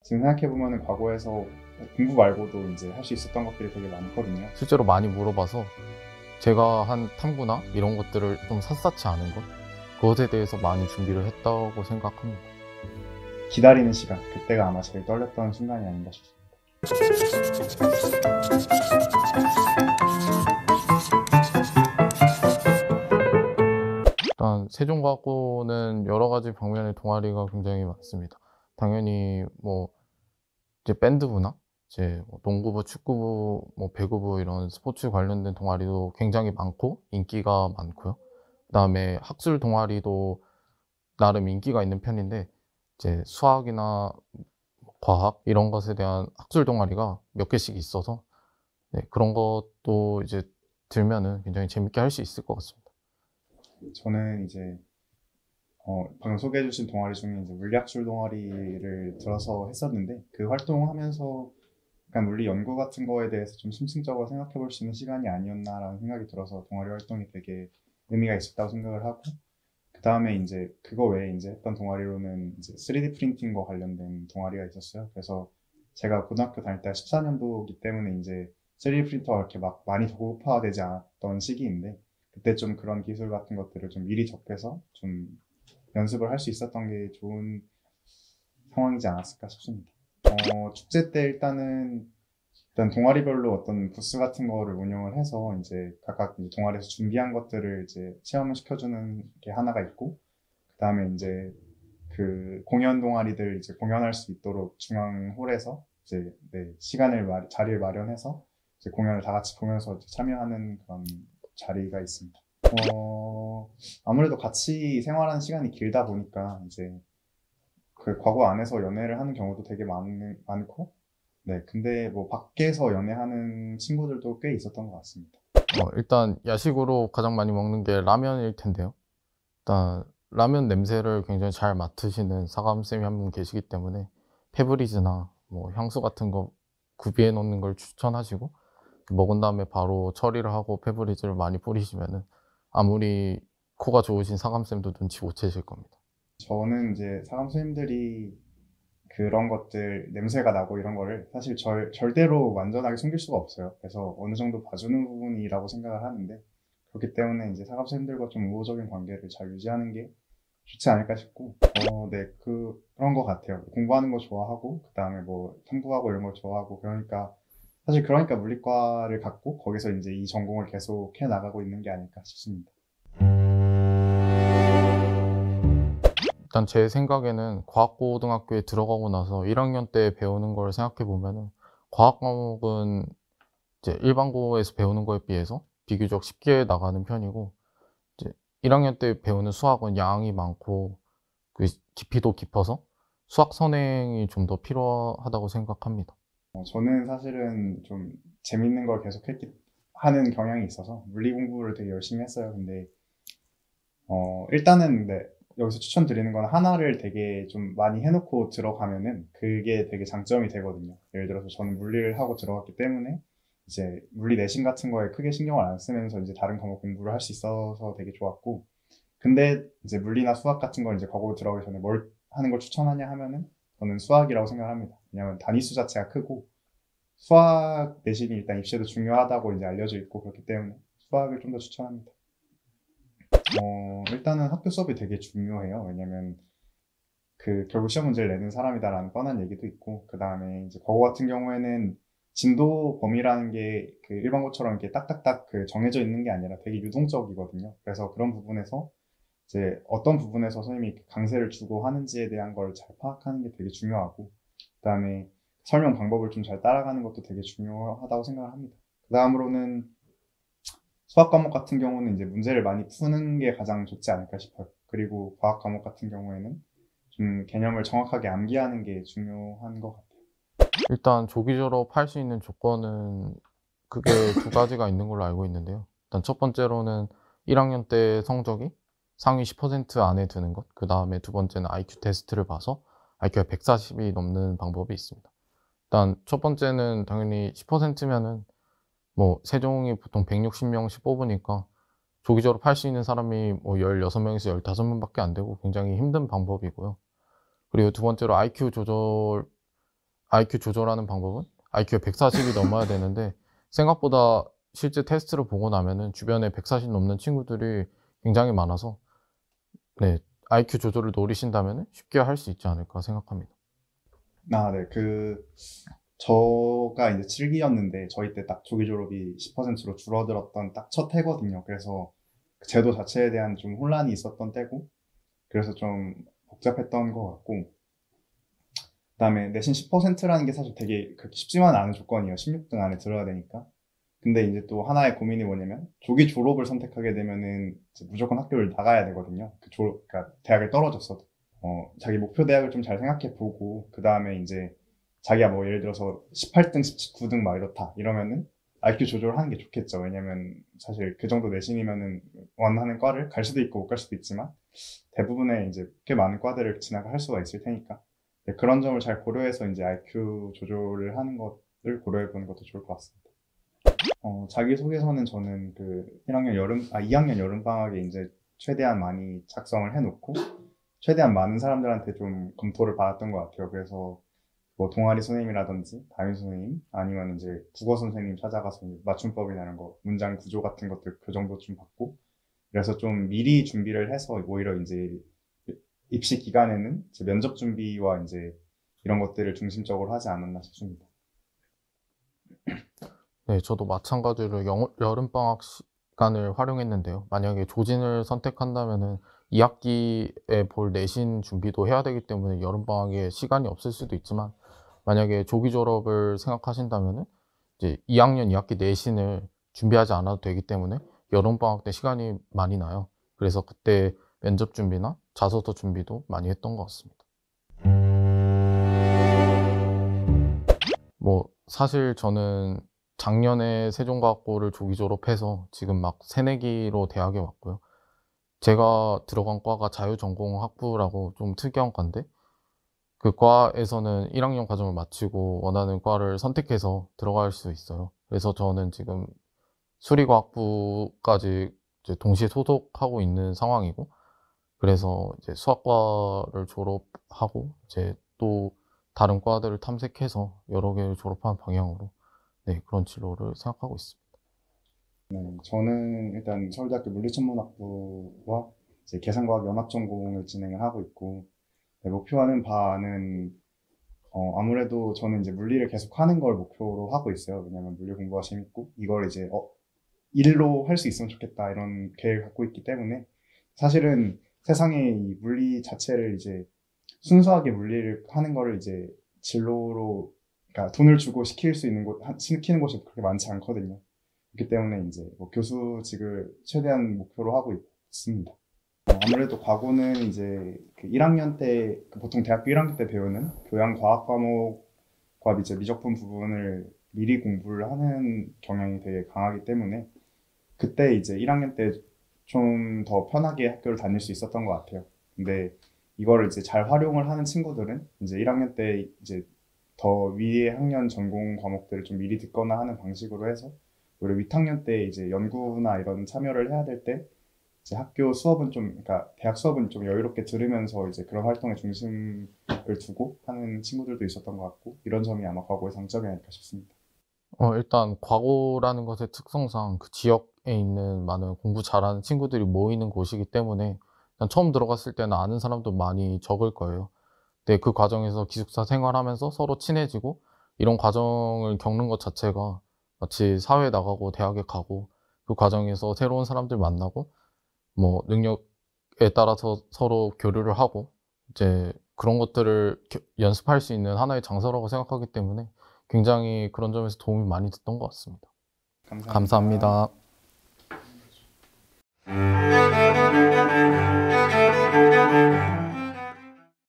지금 생각해보면 과거에서 공부 말고도 이제 할 수 있었던 것들이 되게 많거든요. 실제로 많이 물어봐서 제가 한 탐구나 이런 것들을 좀 샅샅이 아는 것, 그것에 대해서 많이 준비를 했다고 생각합니다. 기다리는 시간, 그때가 아마 제일 떨렸던 순간이 아닌가 싶습니다. 일단 세종과학고는 여러 가지 방면의 동아리가 굉장히 많습니다. 당연히 뭐 이제 밴드부나 이제 뭐 농구부, 축구부, 뭐 배구부 이런 스포츠 관련된 동아리도 굉장히 많고 인기가 많고요. 그다음에 학술 동아리도 나름 인기가 있는 편인데 이제 수학이나 과학 이런 것에 대한 학술 동아리가 몇 개씩 있어서 네, 그런 것도 이제 들면은 굉장히 재밌게 할 수 있을 것 같습니다. 저는 이제 방금 소개해주신 동아리 중에 이제 물리학술 동아리를 들어서 했었는데 그 활동하면서 약간 물리 연구 같은 거에 대해서 좀 심층적으로 생각해 볼 수 있는 시간이 아니었나라는 생각이 들어서 동아리 활동이 되게 의미가 있었다고 생각을 하고 그 다음에 이제 그거 외에 이제 했던 동아리로는 이제 3D 프린팅과 관련된 동아리가 있었어요. 그래서 제가 고등학교 다닐 때 14년도이기 때문에 이제 3D 프린터가 이렇게 막 많이 도구화되지 않았던 시기인데 그때 좀 그런 기술 같은 것들을 좀 미리 접해서 좀 연습을 할 수 있었던 게 좋은 상황이지 않았을까 싶습니다. 축제 때 일단 동아리별로 어떤 부스 같은 거를 운영을 해서 이제 각각 이제 동아리에서 준비한 것들을 이제 체험을 시켜주는 게 하나가 있고, 그 다음에 이제 그 공연 동아리들 이제 공연할 수 있도록 중앙홀에서 이제 자리를 마련해서 이제 공연을 다 같이 보면서 이제 참여하는 그런 자리가 있습니다. 아무래도 같이 생활하는 시간이 길다 보니까 이제 그 과거 안에서 연애를 하는 경우도 되게 많고, 네, 근데 뭐 밖에서 연애하는 친구들도 꽤 있었던 것 같습니다. 일단 야식으로 가장 많이 먹는 게 라면일 텐데요. 일단 라면 냄새를 굉장히 잘 맡으시는 사감쌤이 한 분 계시기 때문에 페브리즈나 뭐 향수 같은 거 구비해 놓는 걸 추천하시고 먹은 다음에 바로 처리를 하고 페브리즈를 많이 뿌리시면은 아무리 코가 좋으신 사감쌤도 눈치 못 채실 겁니다. 저는 이제 사감 선생님들이 그런 것들 냄새가 나고 이런 거를 사실 절대로 완전하게 숨길 수가 없어요. 그래서 어느 정도 봐주는 부분이라고 생각을 하는데 그렇기 때문에 이제 사감 선생님들과 좀 우호적인 관계를 잘 유지하는 게 좋지 않을까 싶고, 네, 그런 것 같아요. 공부하는 거 좋아하고, 그 다음에 뭐 탐구하고 이런 걸 좋아하고, 그러니까 물리과를 갖고 거기서 이제 이 전공을 계속 해 나가고 있는 게 아닐까 싶습니다. 일단 제 생각에는 과학고등학교에 들어가고 나서 1학년 때 배우는 걸 생각해 보면은 과학 과목은 이제 일반고에서 배우는 거에 비해서 비교적 쉽게 나가는 편이고 이제 1학년 때 배우는 수학은 양이 많고 그 깊이도 깊어서 수학 선행이 좀 더 필요하다고 생각합니다. 저는 사실은 좀 재밌는 걸 계속 하는 경향이 있어서 물리 공부를 되게 열심히 했어요. 근데 일단은 네, 여기서 추천드리는 건 하나를 되게 좀 많이 해놓고 들어가면은 그게 되게 장점이 되거든요. 예를 들어서 저는 물리를 하고 들어갔기 때문에 이제 물리 내신 같은 거에 크게 신경을 안 쓰면서 이제 다른 과목 공부를 할 수 있어서 되게 좋았고, 근데 이제 물리나 수학 같은 걸 이제 과목으로 들어가기 전에 뭘 하는 걸 추천하냐 하면은 저는 수학이라고 생각합니다. 왜냐하면 단위수 자체가 크고 수학 내신이 일단 입시에도 중요하다고 이제 알려져 있고 그렇기 때문에 수학을 좀 더 추천합니다. 일단은 학교 수업이 되게 중요해요. 왜냐면 결국 시험 문제를 내는 사람이다라는 뻔한 얘기도 있고, 그 다음에 이제国같은 경우에는 진도 범위라는 게 그 일반고처럼 이렇게 딱딱딱 정해져 있는 게 아니라 되게 유동적이거든요. 그래서 그런 부분에서 이제 어떤 부분에서 선생님이 강세를 주고 하는지에 대한 걸 잘 파악하는 게 되게 중요하고, 그 다음에 설명 방법을 좀 잘 따라가는 것도 되게 중요하다고 생각을 합니다. 그 다음으로는 수학 과목 같은 경우는 이제 문제를 많이 푸는 게 가장 좋지 않을까 싶어요. 그리고 과학 과목 같은 경우에는 좀 개념을 정확하게 암기하는 게 중요한 것 같아요. 일단 조기 졸업할 수 있는 조건은 그게 두 가지가 있는 걸로 알고 있는데요. 일단 첫 번째로는 1학년 때 성적이 상위 10% 안에 드는 것, 그 다음에 두 번째는 IQ 테스트를 봐서 IQ가 140이 넘는 방법이 있습니다. 일단 첫 번째는 당연히 10%면은 뭐 세종이 보통 160명씩 뽑으니까 조기 졸업할 수 있는 사람이 뭐 16명에서 15명밖에 안 되고 굉장히 힘든 방법이고요. 그리고 두 번째로 IQ 조절하는 방법은 IQ가 140이 넘어야 되는데 생각보다 실제 테스트를 보고 나면은 주변에 140 넘는 친구들이 굉장히 많아서 네, IQ 조절을 노리신다면은 쉽게 할 수 있지 않을까 생각합니다. 네. 저가 이제 7기였는데 저희 때 딱 조기 졸업이 10%로 줄어들었던 딱 첫 해거든요. 그래서 그 제도 자체에 대한 좀 혼란이 있었던 때고, 그래서 좀 복잡했던 것 같고, 그다음에 내신 10%라는 게 사실 되게 그렇게 쉽지만 않은 조건이에요. 16등 안에 들어야 되니까. 근데 이제 또 하나의 고민이 뭐냐면 조기 졸업을 선택하게 되면은 이제 무조건 학교를 나가야 되거든요. 그러니까 대학을 떨어졌어도 자기 목표 대학을 좀 잘 생각해 보고 그 다음에 이제 자기가 뭐 예를 들어서 18등, 19등 막 이렇다 이러면은 IQ 조절하는 게 좋겠죠. 왜냐면 사실 그 정도 내신이면은 원하는 과를 갈 수도 있고 못 갈 수도 있지만 대부분의 이제 꽤 많은 과들을 진학할 수가 있을 테니까 그런 점을 잘 고려해서 이제 IQ 조절을 하는 것을 고려해 보는 것도 좋을 것 같습니다. 자기소개서는 저는 2학년 여름방학에 이제 최대한 많이 작성을 해놓고, 최대한 많은 사람들한테 좀 검토를 받았던 것 같아요. 그래서 뭐 동아리 선생님이라든지, 담임 선생님, 아니면 이제 국어 선생님 찾아가서 맞춤법이나 이런 거, 문장 구조 같은 것들 교정도 좀 받고, 그래서 좀 미리 준비를 해서 오히려 이제 입시 기간에는 이제 면접 준비와 이제 이런 것들을 중심적으로 하지 않았나 싶습니다. 네, 저도 마찬가지로 여름방학 시간을 활용했는데요. 만약에 조진을 선택한다면은 2학기에 볼 내신 준비도 해야 되기 때문에 여름방학에 시간이 없을 수도 있지만 만약에 조기 졸업을 생각하신다면은 이제 2학년 2학기 내신을 준비하지 않아도 되기 때문에 여름방학 때 시간이 많이 나요. 그래서 그때 면접 준비나 자소서 준비도 많이 했던 것 같습니다. 뭐 사실 저는 작년에 세종과학고를 조기 졸업해서 지금 막 새내기로 대학에 왔고요. 제가 들어간 과가 자유전공학부라고 좀 특이한 과인데 그 과에서는 1학년 과정을 마치고 원하는 과를 선택해서 들어갈 수 있어요. 그래서 저는 지금 수리과학부까지 이제 동시에 소속하고 있는 상황이고 그래서 이제 수학과를 졸업하고 이제 또 다른 과들을 탐색해서 여러 개를 졸업하는 방향으로 네, 그런 진로를 생각하고 있습니다. 네, 저는 일단 서울대학교 물리천문학부와 이제 계산과학 연합전공을 진행을 하고 있고, 네, 목표하는 바는 아무래도 저는 이제 물리를 계속 하는 걸 목표로 하고 있어요. 왜냐면 물리 공부가 재밌고 이걸 이제 일로 할 수 있으면 좋겠다 이런 계획을 갖고 있기 때문에 사실은 세상에 이 물리 자체를 이제 순수하게 물리를 하는 거를 이제 진로로 그러니까 돈을 주고 시키는 곳이 그렇게 많지 않거든요. 그렇기 때문에 이제 뭐 교수직을 최대한 목표로 하고 있습니다. 아무래도 과거는 이제 그 1학년 때 보통 대학교 1학년 때 배우는 교양 과학 과목과 이제 미적분 부분을 미리 공부를 하는 경향이 되게 강하기 때문에 그때 이제 1학년 때 좀 더 편하게 학교를 다닐 수 있었던 것 같아요. 근데 이거를 이제 잘 활용을 하는 친구들은 이제 1학년 때 이제 더 위의 학년 전공 과목들을 좀 미리 듣거나 하는 방식으로 해서 오히려 윗학년 때 이제 연구나 이런 참여를 해야 될 때 이제 학교 수업은 그러니까 대학 수업은 좀 여유롭게 들으면서 이제 그런 활동에 중심을 두고 하는 친구들도 있었던 것 같고 이런 점이 아마 과거의 장점이 아닐까 싶습니다. 일단 과고라는 것의 특성상 그 지역에 있는 많은 공부 잘하는 친구들이 모이는 곳이기 때문에 일단 처음 들어갔을 때는 아는 사람도 많이 적을 거예요. 근데 그 과정에서 기숙사 생활하면서 서로 친해지고 이런 과정을 겪는 것 자체가 마치 사회에 나가고 대학에 가고 그 과정에서 새로운 사람들 만나고 뭐 능력에 따라서 서로 교류를 하고 이제 그런 것들을 연습할 수 있는 하나의 장소라고 생각하기 때문에 굉장히 그런 점에서 도움이 많이 됐던 것 같습니다. 감사합니다. 감사합니다.